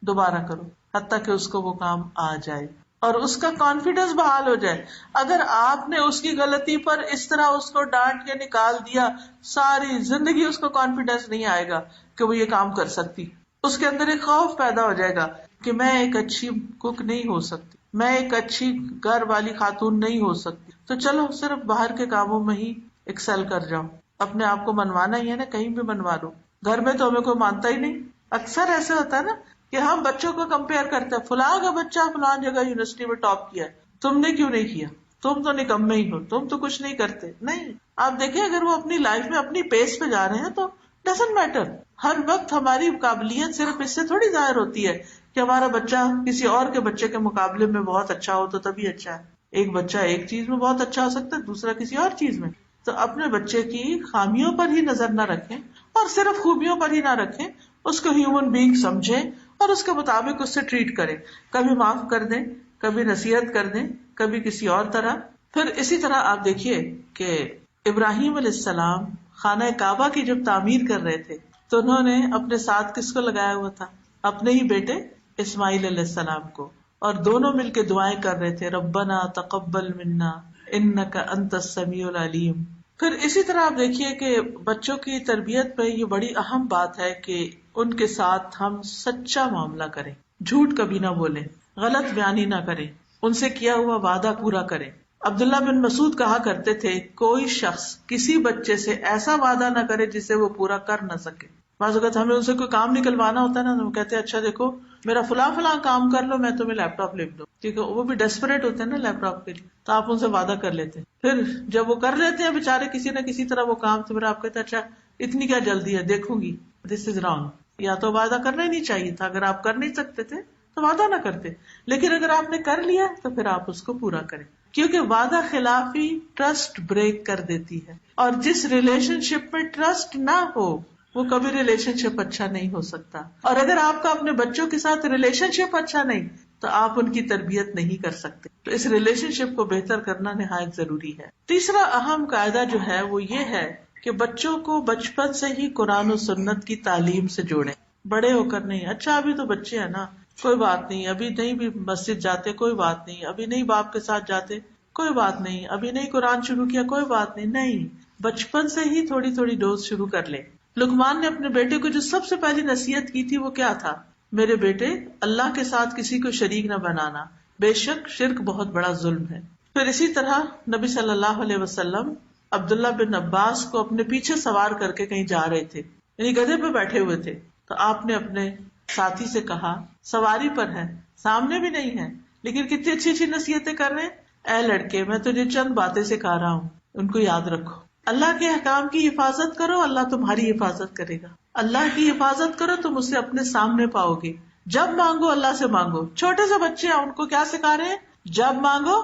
[SPEAKER 1] دوبارہ کرو حتیٰ کہ اس کو وہ کام آ جائے اور اس کا کانفیڈینس بحال ہو جائے. اگر آپ نے اس کی غلطی پر اس طرح اس کو ڈانٹ کے نکال دیا، ساری زندگی اس کو کانفیڈینس نہیں آئے گا کہ وہ یہ کام کر سکتی. اس کے اندر ایک خوف پیدا ہو جائے گا کہ میں ایک اچھی کک نہیں ہو سکتی، میں ایک اچھی گھر والی خاتون نہیں ہو سکتی. تو چلو صرف باہر کے کاموں میں ہی ایکسل کر جاؤ. اپنے آپ کو منوانا ہی ہے نا، کہیں بھی منوا لو. گھر میں تو ہمیں کوئی مانتا ہی نہیں. اکثر ایسے ہوتا ہے نا کہ ہم بچوں کو کمپیئر کرتے ہیں، فلاں کا بچہ فلاں جگہ یونیورسٹی میں ٹاپ کیا ہے، تم نے کیوں نہیں کیا، تم تو نکمے ہی ہو، تم تو کچھ نہیں کرتے. نہیں، آپ دیکھیں اگر وہ اپنی لائف میں اپنی پیس پہ جا رہے ہیں تو ڈزنٹ میٹر. ہر وقت ہماری قابلیت صرف اس سے تھوڑی ظاہر ہوتی ہے کہ ہمارا بچہ کسی اور کے بچے کے مقابلے میں بہت اچھا ہو تو تبھی اچھا ہے. ایک بچہ ایک چیز میں بہت اچھا ہو سکتا ہے، دوسرا کسی اور چیز میں. تو اپنے بچے کی خامیوں پر ہی نظر نہ رکھیں اور صرف خوبیوں پر ہی نہ رکھیں، اس کو ہیومن بینگ سمجھیں اور اس کے مطابق اس سے ٹریٹ کریں. کبھی معاف کر دیں، کبھی نصیحت کر دیں، کبھی کسی اور طرح. پھر اسی طرح آپ دیکھیے کہ ابراہیم علیہ السلام خانہ کعبہ کی جب تعمیر کر رہے تھے تو انہوں نے اپنے ساتھ کس کو لگایا ہوا تھا؟ اپنے ہی بیٹے اسماعیل علیہ السلام کو. اور دونوں مل کے دعائیں کر رہے تھے، ربنا تقبل منا انک انت السمیع العلیم. پھر اسی طرح آپ دیکھیے کہ بچوں کی تربیت میں یہ بڑی اہم بات ہے کہ ان کے ساتھ ہم سچا معاملہ کریں، جھوٹ کبھی نہ بولیں، غلط بیانی نہ کریں، ان سے کیا ہوا وعدہ پورا کریں. عبداللہ بن مسعود کہا کرتے تھے کوئی شخص کسی بچے سے ایسا وعدہ نہ کرے جسے وہ پورا کر نہ سکے. بعض اوقات ہمیں ان سے کوئی کام نکلوانا ہوتا ہے نا، ہم کہتے ہیں اچھا دیکھو میرا فلاں کام کر لو، میں تمہیں لیپ ٹاپ لے دوں، کیونکہ وہ بھی ڈیسپریٹ ہوتے ہیں نا لیپ ٹاپ کے لیے. تو آپ ان سے وعدہ کر لیتے ہیں، پھر جب وہ کر لیتے ہیں بےچارے کسی نہ کسی طرح وہ کام، تو پھر آپ کہتے ہیں اچھا اتنی کیا جلدی ہے، دیکھوں گی. دس از رانگ. یا تو وعدہ کرنا ہی نہیں چاہیے تھا. اگر آپ کر نہیں سکتے تھے تو وعدہ نہ کرتے، لیکن اگر آپ نے کر لیا تو پھر آپ اس کو پورا کریں، کیونکہ وعدہ خلافی ٹرسٹ بریک کر دیتی ہے. اور جس ریلیشن شپ میں ٹرسٹ نہ ہو وہ کبھی ریلیشن شپ اچھا نہیں ہو سکتا. اور اگر آپ کا اپنے بچوں کے ساتھ ریلیشن شپ اچھا نہیں تو آپ ان کی تربیت نہیں کر سکتے. تو اس ریلیشن شپ کو بہتر کرنا نہایت ضروری ہے. تیسرا اہم قاعدہ جو ہے وہ یہ ہے کہ بچوں کو بچپن سے ہی قرآن و سنت کی تعلیم سے جوڑیں، بڑے ہو کر نہیں. اچھا ابھی تو بچے ہیں نا، کوئی بات نہیں، ابھی نہیں بھی مسجد جاتے، کوئی بات نہیں، ابھی نہیں باپ کے ساتھ جاتے، کوئی بات نہیں، ابھی نہیں قرآن شروع کیا، کوئی بات نہیں. نہیں، بچپن سے ہی تھوڑی تھوڑی ڈوز شروع کر لیں. لقمان نے اپنے بیٹے کو جو سب سے پہلی نصیحت کی تھی وہ کیا تھا؟ میرے بیٹے اللہ کے ساتھ کسی کو شریک نہ بنانا، بے شک شرک بہت بڑا ظلم ہے. پھر اسی طرح نبی صلی اللہ علیہ وسلم عبداللہ بن عباس کو اپنے پیچھے سوار کر کے کہیں جا رہے تھے، یعنی گدھے پہ بیٹھے ہوئے تھے. تو آپ نے اپنے ساتھی سے کہا سواری پر ہے، سامنے بھی نہیں ہے، لیکن کتنی اچھی اچھی نصیحتیں کر رہے ہیں. اے لڑکے میں تجھے چند باتیں سکھا رہا ہوں، ان کو یاد رکھو. اللہ کے احکام کی حفاظت کرو، اللہ تمہاری حفاظت کرے گا. اللہ کی حفاظت کرو، تم اسے اپنے سامنے پاؤ گے. جب مانگو اللہ سے مانگو. چھوٹے سے بچے ہیں، ان کو کیا سکھا رہے ہیں؟ جب مانگو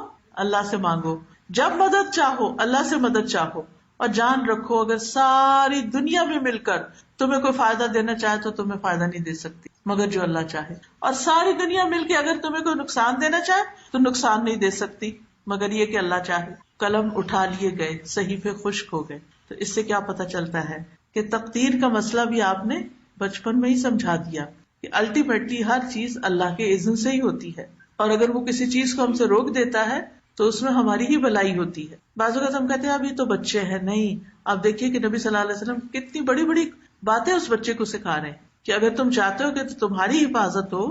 [SPEAKER 1] اللہ سے مانگو، جب مدد چاہو اللہ سے مدد چاہو. اور جان رکھو اگر ساری دنیا میں مل کر تمہیں کوئی فائدہ دینا چاہے تو تمہیں فائدہ نہیں دے سکتی مگر جو اللہ چاہے، اور ساری دنیا مل کے اگر تمہیں کوئی نقصان دینا چاہے تو نقصان نہیں دے سکتی مگر یہ کہ اللہ چاہے. قلم اٹھا لیے گئے، صحیفے خشک ہو گئے. تو اس سے کیا پتہ چلتا ہے کہ تقدیر کا مسئلہ بھی آپ نے بچپن میں ہی سمجھا دیا کہ الٹیمیٹلی ہر چیز اللہ کے اذن سے ہی ہوتی ہے، اور اگر وہ کسی چیز کو ہم سے روک دیتا ہے تو اس میں ہماری ہی بھلائی ہوتی ہے. بعض اوقات ہم کہتے ہیں اب یہ تو بچے ہیں، نہیں، آپ دیکھیے کہ نبی صلی اللہ علیہ وسلم کتنی بڑی بڑی باتیں اس بچے کو سکھا رہے ہیں کہ اگر تم چاہتے ہو کہ تمہاری حفاظت ہو،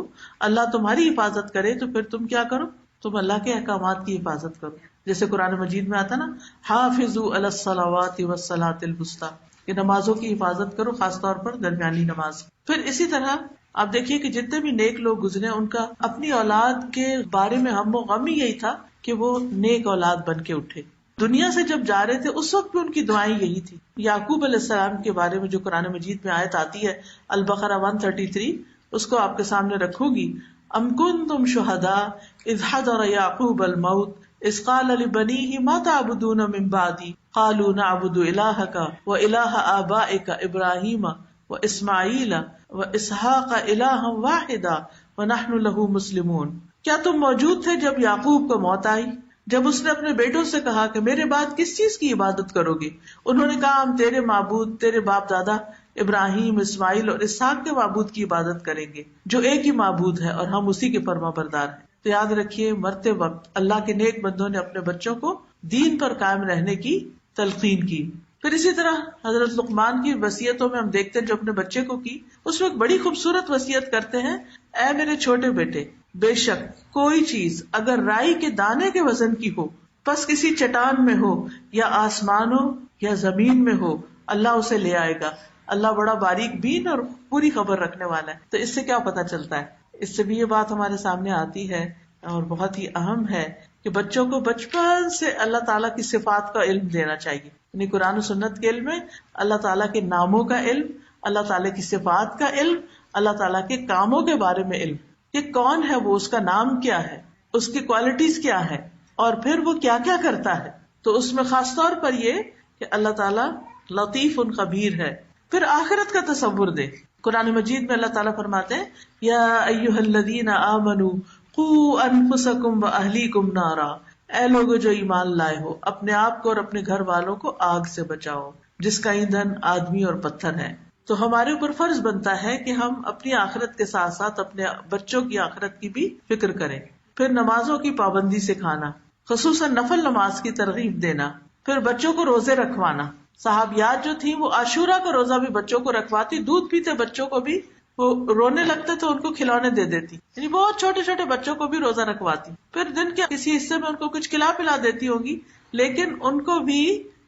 [SPEAKER 1] اللہ تمہاری حفاظت کرے، تو پھر تم کیا کرو، تم اللہ کے احکامات کی حفاظت کرو. جیسے قرآن مجید میں آتا نا، حافظوا علی الصلوات والصلاۃ الوسطی، کہ نمازوں کی حفاظت کرو، خاص طور پر درمیانی نماز. پھر اسی طرح آپ دیکھیے کہ جتنے بھی نیک لوگ گزرے ان کا اپنی اولاد کے بارے میں ہم و غم ہی یہی تھا کہ وہ نیک اولاد بن کے اٹھے. دنیا سے جب جا رہے تھے اس وقت بھی ان کی دعائیں یہی تھی. یعقوب علیہ السلام کے بارے میں جو قرآن مجید میں آیت آتی ہے البقرہ 133، اس کو آپ کے سامنے رکھوں گی. ام کنتم شہداء اذ حضر یعقوب الموت اذ قال لبنیہ ما تعبدون من بعدی قالوا نعبد الہک والہ آبائک ابراہیم واسماعیل واسحاق الہا واحدا ونحن لہ مسلمون. کیا تم موجود تھے جب یعقوب کو موت آئی، جب اس نے اپنے بیٹوں سے کہا کہ میرے بعد کس چیز کی عبادت کرو گے؟ انہوں نے کہا ہم تیرے معبود، تیرے باپ دادا ابراہیم، اسماعیل اور اسحاق کے معبود کی عبادت کریں گے جو ایک ہی معبود ہے اور ہم اسی کے فرما بردار ہیں. تو یاد رکھیے مرتے وقت اللہ کے نیک بندوں نے اپنے بچوں کو دین پر قائم رہنے کی تلقین کی. پھر اسی طرح حضرت لقمان کی وصیتوں میں ہم دیکھتے ہیں جو اپنے بچے کو کی، اس میں ایک بڑی خوبصورت وصیت کرتے ہیں، اے میرے چھوٹے بیٹے، بے شک کوئی چیز اگر رائی کے دانے کے وزن کی ہو، پس کسی چٹان میں ہو یا آسمان ہو یا زمین میں ہو، اللہ اسے لے آئے گا. اللہ بڑا باریک بین اور پوری خبر رکھنے والا ہے. تو اس سے کیا پتا چلتا ہے؟ اس سے بھی یہ بات ہمارے سامنے آتی ہے اور بہت ہی اہم ہے کہ بچوں کو بچپن سے اللہ تعالیٰ کی صفات کا علم دینا چاہیے. یعنی قرآن و سنت کے علم میں اللہ تعالیٰ کے ناموں کا علم، اللہ تعالیٰ کی صفات کا علم، اللہ تعالیٰ کے کاموں کے بارے میں علم، کہ کون ہے وہ، اس کا نام کیا ہے، اس کی کوالٹیز کیا ہے، اور پھر وہ کیا کیا کرتا ہے. تو اس میں خاص طور پر یہ کہ اللہ تعالیٰ لطیف خبیر ہے. پھر آخرت کا تصور دے. قرآن مجید میں اللہ تعالیٰ فرماتے ہیں یا ایھا الذین آمنوا قوا انفسکم واہلیکم نارا، اے لوگو جو ایمان لائے ہو، اپنے آپ کو اور اپنے گھر والوں کو آگ سے بچاؤ جس کا ایندھن آدمی اور پتھر ہے. تو ہمارے اوپر فرض بنتا ہے کہ ہم اپنی آخرت کے ساتھ ساتھ اپنے بچوں کی آخرت کی بھی فکر کریں. پھر نمازوں کی پابندی سکھانا، خصوصاً نفل نماز کی ترغیب دینا. پھر بچوں کو روزے رکھوانا. صحابیات جو تھیں وہ عاشورہ کا روزہ بھی بچوں کو رکھواتی، دودھ پیتے بچوں کو بھی وہ رونے لگتے تو ان کو کھلونے دے دیتی، یعنی بہت چھوٹے چھوٹے بچوں کو بھی روزہ رکھواتی. پھر دن کے کسی حصے میں ان کو کچھ کھلا پلا دیتی ہوگی، لیکن ان کو بھی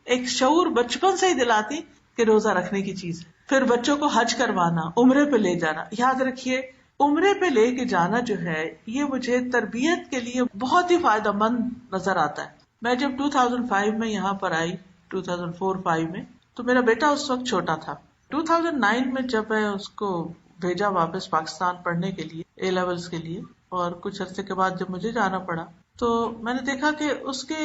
[SPEAKER 1] ایک شعور بچپن سے ہی دلاتی کہ روزہ رکھنے کی چیز ہے. پھر بچوں کو حج کروانا، عمرے پہ لے جانا. یاد رکھیے عمرے پہ لے کے جانا جو ہے یہ مجھے تربیت کے لیے بہت ہی فائدہ مند نظر آتا ہے. میں جب 2005 میں یہاں پر آئی، 2004-05 میں، تو میرا بیٹا اس وقت چھوٹا تھا. 2009 میں جب میں اس کو بھیجا واپس پاکستان پڑھنے کے لیے اے لیولز کے لیے، اور کچھ عرصے کے بعد جب مجھے جانا پڑا تو میں نے دیکھا کہ اس کے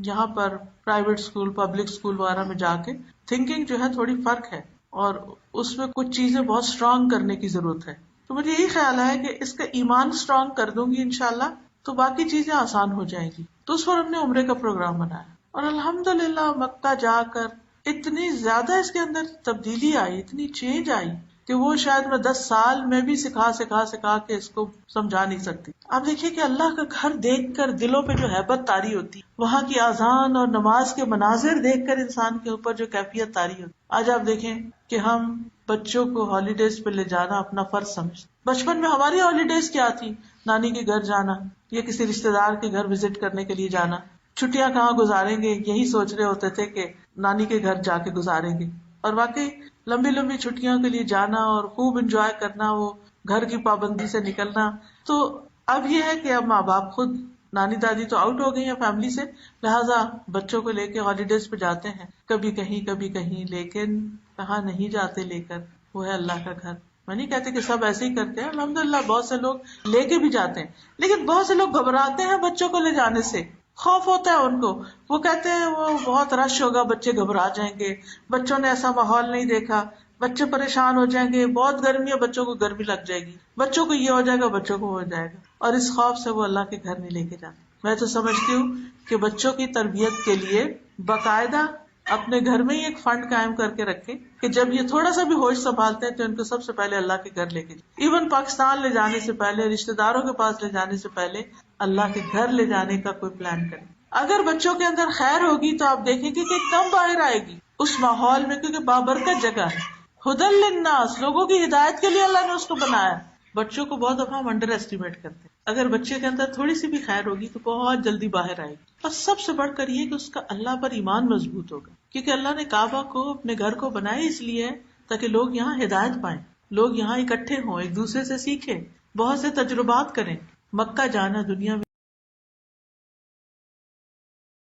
[SPEAKER 1] یہاں پر پرائیویٹ اسکول، پبلک اسکول وغیرہ میں جا کے تھنکنگ جو ہے تھوڑی فرق ہے اور اس میں کچھ چیزیں بہت اسٹرانگ کرنے کی ضرورت ہے. تو مجھے یہی خیال ہے کہ اس کا ایمان اسٹرانگ کر دوں گی انشاءاللہ تو باقی چیزیں آسان ہو جائیں گی. تو اس پر ہم نے عمرے کا پروگرام بنایا اور الحمدللہ مکہ جا کر اتنی زیادہ اس کے اندر تبدیلی آئی، اتنی چینج آئی کہ وہ شاید میں 10 سال میں بھی سکھا کے اس کو سمجھا نہیں سکتی. آپ دیکھیے کہ اللہ کا گھر دیکھ کر دلوں پہ جو ہیبت طاری ہوتی، وہاں کی اذان اور نماز کے مناظر دیکھ کر انسان کے اوپر جو کیفیت طاری ہوتی. آج آپ دیکھیں کہ ہم بچوں کو ہالیڈیز پہ لے جانا اپنا فرض سمجھتے. بچپن میں ہماری ہالیڈیز کیا تھی؟ نانی کے گھر جانا یا کسی رشتے دار کے گھر وزٹ کرنے کے لیے جانا. چھٹیاں کہاں گزاریں گے یہی سوچ رہے ہوتے تھے کہ نانی کے گھر جا کے گزاریں گے. اور واقعی لمبی لمبی چھٹیوں کے لیے جانا اور خوب انجوائے کرنا، وہ گھر کی پابندی سے نکلنا. تو اب یہ ہے کہ اب ماں باپ خود، نانی دادی تو آؤٹ ہو گئی ہیں فیملی سے، لہٰذا بچوں کو لے کے ہالیڈیز پہ جاتے ہیں، کبھی کہیں، لیکن کہاں نہیں جاتے لے کر، وہ ہے اللہ کا گھر. میں نہیں کہتے کہ سب ایسے ہی کرتے ہیں، الحمدللہ بہت سے لوگ لے کے بھی جاتے ہیں، لیکن بہت سے لوگ گھبراتے ہیں بچوں کو لے جانے سے. خوف ہوتا ہے ان کو، وہ کہتے ہیں وہ بہت رش ہوگا، بچے گھبرا جائیں گے، بچوں نے ایسا ماحول نہیں دیکھا، بچے پریشان ہو جائیں گے، بہت گرمی ہے بچوں کو گرمی لگ جائے گی، بچوں کو یہ ہو جائے گا، بچوں کو ہو جائے گا، اور اس خوف سے وہ اللہ کے گھر نہیں لے کے جاتے. میں تو سمجھتی ہوں کہ بچوں کی تربیت کے لیے باقاعدہ اپنے گھر میں ہی ایک فنڈ قائم کر کے رکھے کہ جب یہ تھوڑا سا بھی ہوش سنبھالتے ہیں تو ان کو سب سے پہلے اللہ کے گھر لے کے جائیں. ایون پاکستان لے جانے سے پہلے، رشتے داروں کے پاس لے جانے سے پہلے اللہ کے گھر لے جانے کا کوئی پلان کریں. اگر بچوں کے اندر خیر ہوگی تو آپ دیکھیں گے کہ ایک دم باہر آئے گی اس ماحول میں، کیونکہ بابرکت جگہ ہے. ہدی للناس، لوگوں کی ہدایت کے لیے اللہ نے اس کو بنایا. بچوں کو بہت دفعہ ہم انڈر ایسٹیمیٹ کرتے ہیں. اگر بچے کے اندر تھوڑی سی بھی خیر ہوگی تو بہت جلدی باہر آئے گی. اور سب سے بڑھ کر یہ کہ اس کا اللہ پر ایمان مضبوط ہوگا، کیونکہ اللہ نے کعبہ کو، اپنے گھر کو بنایا اس لیے ہے تاکہ لوگ یہاں ہدایت پائیں، لوگ یہاں اکٹھے ہوں، ایک دوسرے سے سیکھیں، بہت سے تجربات کریں. مکہ جانا دنیا میں